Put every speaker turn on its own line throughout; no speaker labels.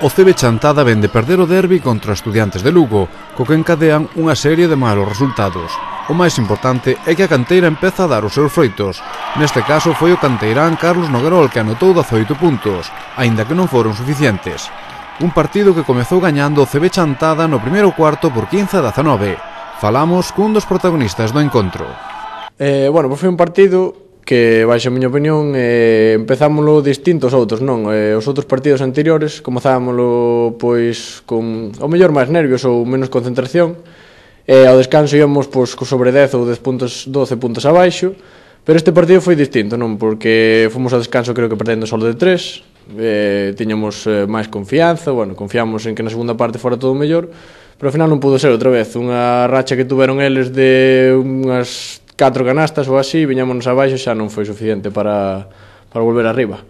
O CB Chantada ven de perder o derbi contra os Estudiantes de Lugo, co que encadean unha serie de malos resultados. O máis importante é que a canteira empeza a dar os seus froitos. Neste caso foi o canteirán Carlos Noguerol que anotou 18 puntos, aínda que non foron suficientes. Un partido que comezou gañando o CB Chantada no primeiro cuarto por 15-19. Falamos cun dos protagonistas do encontro.
Pois foi un partido que, baixo a miña opinión, empezámoslo distintos aos outros, non? Os outros partidos anteriores comezámoslo pois con ao mellor máis nervios ou menos concentración, ao descanso íamos pois co sobre 10 ou 10 puntos, 12 puntos abaixo, pero este partido foi distinto, non? Porque fomos ao descanso creo que perdendo solo de 3, tiñamos máis confianza, confiamos en que na segunda parte fora todo mellor, pero ao final non pudo ser outra vez, unha racha que tuveron eles de unhas 4 canastas ou así, viñámonos abaixo, xa non foi suficiente para volver arriba.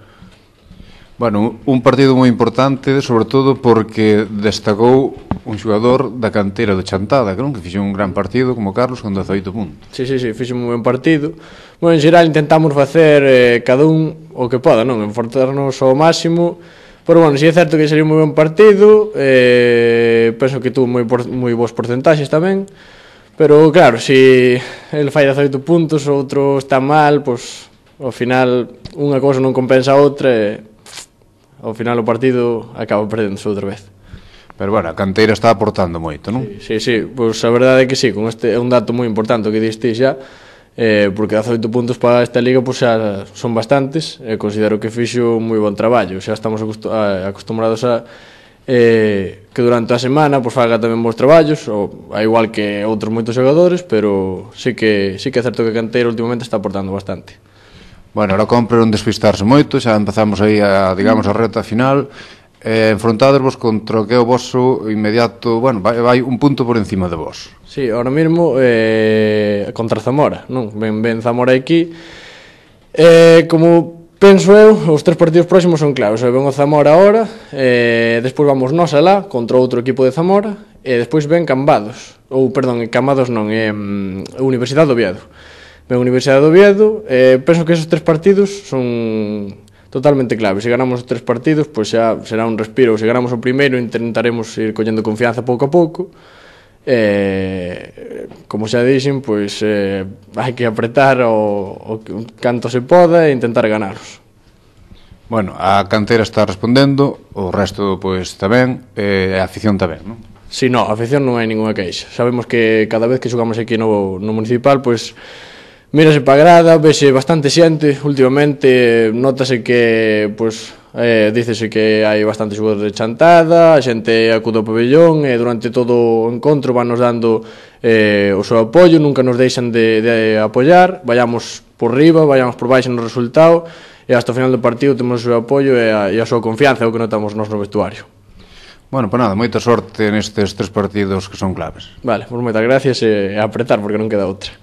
Bueno, un partido moi importante, sobre todo porque destacou un xogador da canteira do Chantada, que fixo un gran partido como Carlos con 18 puntos.
Sí, fixo un ben partido. En xeral intentamos facer cada un o que poda, non? Enforzarnos ao máximo, pero si é certo que sería un moi ben partido, penso que tuvo moi bons porcentaxes tamén. Pero claro, se el fai 18 puntos, o outro está mal, pois ao final unha cousa non compensa a outra e ao final o partido acaba perdéndose outra vez.
Pero a canteira está aportando moito, non?
Sí, pois a verdade é que sí, con este é un dato moi importante que diste xa, porque 18 puntos para esta liga pois xa son bastantes, e considero que fixo un moi bon traballo, xa estamos acostumbrados a que durante a semana pois faga tamén bons traballos, a igual que outros moitos xogadores, pero sí que é certo que a canteira últimamente está aportando bastante.
Ahora compre non despistarse moito, xa empezamos aí a reta final, enfrontadesvos contra o que é o vosso inmediato, vai un punto por encima de vos.
Sí, ahora mesmo contra Zamora, non? Ben Zamora aquí, como penso eu, os 3 partidos próximos son claros. Ven o Zamora ahora, despois vamos nós alá contra outro equipo de Zamora, e despois ven Cambados, Cambados non, Universidade do Oviedo. Ven Universidade do Oviedo, penso que esos 3 partidos son totalmente claves. Se ganamos os 3 partidos, pois xa será un respiro. Se ganamos o primeiro, intentaremos ir collendo confianza pouco a pouco. Como xa dixen, pois hai que apretar o canto se poda e intentar ganaros.
A canteira está respondendo, o resto pois tamén, e a afición tamén, non?
Si, non, a afición non hai ninguna queixa. Sabemos que cada vez que xogamos aquí no municipal, pois mírase pa grada, vese bastante xente. Últimamente notase que dícese que hai bastante xogadores de Chantada, a xente acude ao pabellón e durante todo o encontro van nos dando o seu apoio, nunca nos deixan de apoiar, vayamos por riba, vayamos por baixo no resultado e hasta o final do partido temos o seu apoio e a súa confianza, é o que notamos nos no vestuario.
Moita sorte nestes 3 partidos que son claves.
Vale, moitas gracias e a apretar porque non queda outra.